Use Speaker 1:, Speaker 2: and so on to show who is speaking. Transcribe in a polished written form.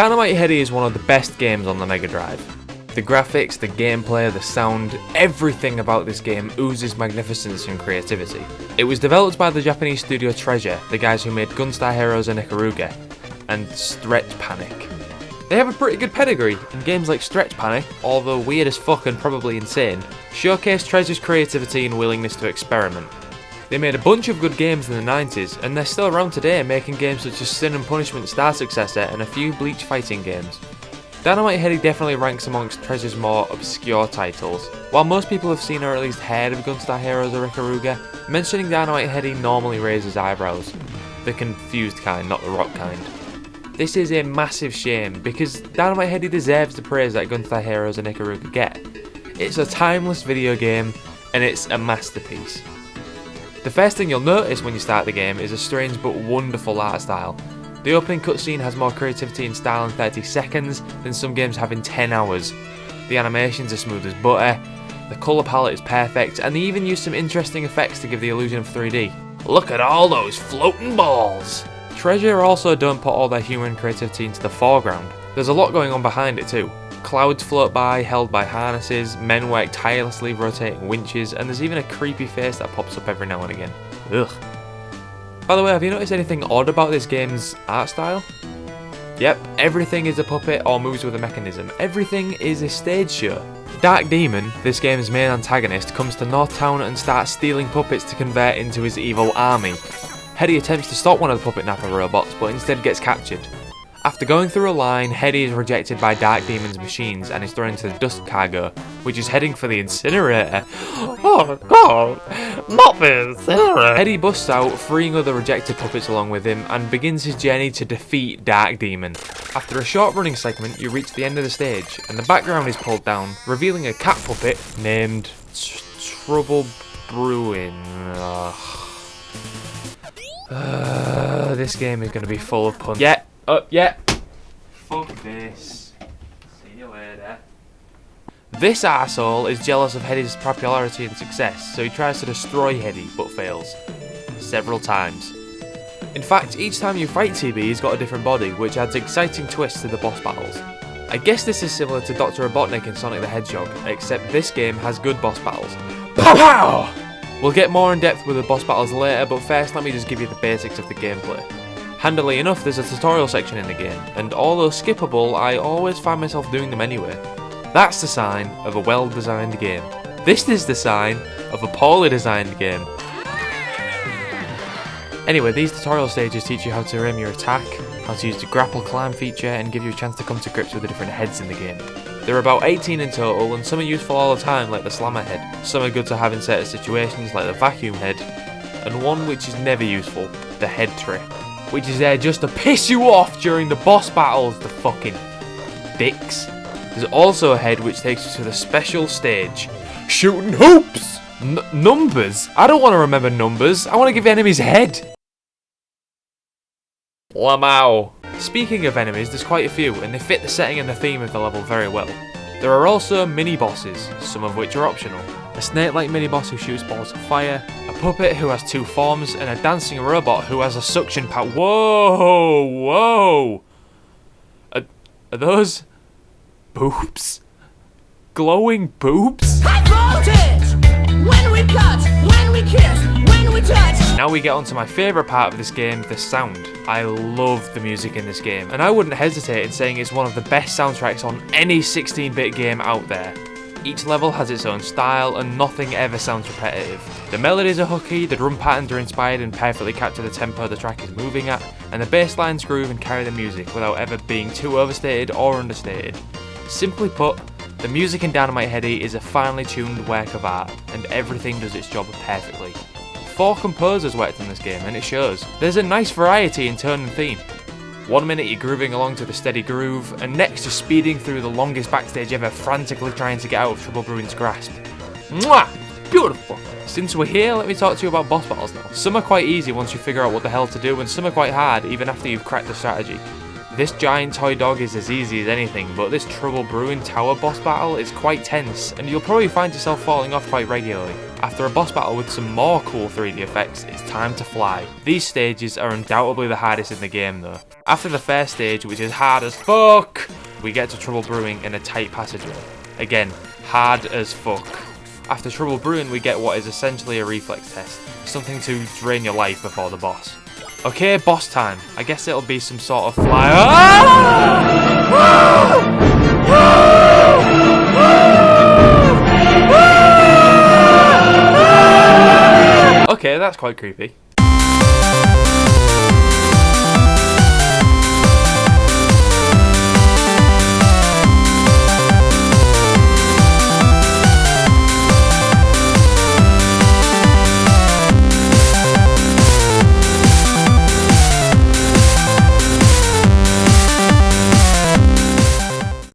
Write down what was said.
Speaker 1: Dynamite Headdy is one of the best games on the Mega Drive. The graphics, the gameplay, the sound, everything about this game oozes magnificence and creativity. It was developed by the Japanese studio Treasure, the guys who made Gunstar Heroes and Ikaruga, and Stretch Panic. They have a pretty good pedigree, and games like Stretch Panic, although weird as fuck and probably insane, showcase Treasure's creativity and willingness to experiment. They made a bunch of good games in the 90s, and they're still around today making games such as Sin and Punishment Star Successor and a few Bleach fighting games. Dynamite Headdy definitely ranks amongst Treasure's more obscure titles. While most people have seen or at least heard of Gunstar Heroes or Ikaruga, mentioning Dynamite Headdy normally raises eyebrows. The confused kind, not the rock kind. This is a massive shame, because Dynamite Headdy deserves the praise that Gunstar Heroes and Ikaruga get. It's a timeless video game, and it's a masterpiece. The first thing you'll notice when you start the game is a strange but wonderful art style. The opening cutscene has more creativity and style in 30 seconds than some games have in 10 hours. The animations are smooth as butter, the colour palette is perfect, and they even use some interesting effects to give the illusion of 3D. Look at all those floating balls! Treasure also don't put all their human creativity into the foreground. There's a lot going on behind it too. Clouds float by, held by harnesses, men work tirelessly rotating winches, and there's even a creepy face that pops up every now and again. Ugh. By the way, have you noticed anything odd about this game's art style? Yep, everything is a puppet or moves with a mechanism. Everything is a stage show. Dark Demon, this game's main antagonist, comes to Northtown and starts stealing puppets to convert into his evil army. Headdy attempts to stop one of the puppet napper robots, but instead gets captured. After going through a line, Headdy is rejected by Dark Demon's machines and is thrown into the dust cargo, which is heading for the incinerator. Oh god, not the incinerator! Headdy busts out, freeing other rejected puppets along with him, and begins his journey to defeat Dark Demon. After a short running segment, you reach the end of the stage, and the background is pulled down, revealing a cat puppet named Trouble Brewing. This game is going to be full of puns. Yeah. Yeah. Fuck this. See you later. This arsehole is jealous of Headdy's popularity and success, so he tries to destroy Headdy, but fails. Several times. In fact, each time you fight TB, he's got a different body, which adds exciting twists to the boss battles. I guess this is similar to Dr. Robotnik in Sonic the Hedgehog, except this game has good boss battles. Pow pow! We'll get more in depth with the boss battles later, but first let me just give you the basics of the gameplay. Handily enough, there's a tutorial section in the game, and although skippable, I always find myself doing them anyway. That's the sign of a well-designed game. This is the sign of a poorly designed game. Anyway, these tutorial stages teach you how to aim your attack, how to use the grapple climb feature, and give you a chance to come to grips with the different heads in the game. There are about 18 in total, and some are useful all the time, like the slammer head. Some are good to have in certain situations, like the vacuum head, and one which is never useful, the head trip, which is there just to piss you off during the boss battles, the fucking dicks. There's also a head which takes you to the special stage, shooting hoops! Numbers? I don't want to remember numbers, I want to give enemies a head! Lamau. Speaking of enemies, there's quite a few, and they fit the setting and the theme of the level very well. There are also mini-bosses, some of which are optional. A snake-like mini-boss who shoots balls of fire, a puppet who has two forms, and a dancing robot who has a suction power. Whoa! Whoa! Are those boobs? Glowing boobs?
Speaker 2: High voltage! When we cut, when we kiss, when we touch.
Speaker 1: Now we get on to my favourite part of this game, the sound. I love the music in this game, and I wouldn't hesitate in saying it's one of the best soundtracks on any 16-bit game out there. Each level has its own style, and nothing ever sounds repetitive. The melodies are hooky, the drum patterns are inspired and perfectly capture the tempo the track is moving at, and the bass lines groove and carry the music without ever being too overstated or understated. Simply put, the music in Dynamite Headdy is a finely tuned work of art, and everything does its job perfectly. 4 composers worked on this game, and it shows. There's a nice variety in tone and theme. 1 minute you're grooving along to the steady groove, and next you're speeding through the longest backstage ever, frantically trying to get out of Trouble Brewing's grasp. Mwah! Beautiful! Since we're here, let me talk to you about boss battles now. Some are quite easy once you figure out what the hell to do, and some are quite hard even after you've cracked the strategy. This giant toy dog is as easy as anything, but this Trouble Brewing tower boss battle is quite tense, and you'll probably find yourself falling off quite regularly. After a boss battle with some more cool 3D effects, it's time to fly. These stages are undoubtedly the hardest in the game though. After the first stage, which is hard as fuck, we get to Trouble Brewing in a tight passageway. Again, hard as fuck. After Trouble Brewing, we get what is essentially a reflex test, something to drain your life before the boss. Okay, boss time. I guess it'll be some sort of fly. Okay, that's quite creepy.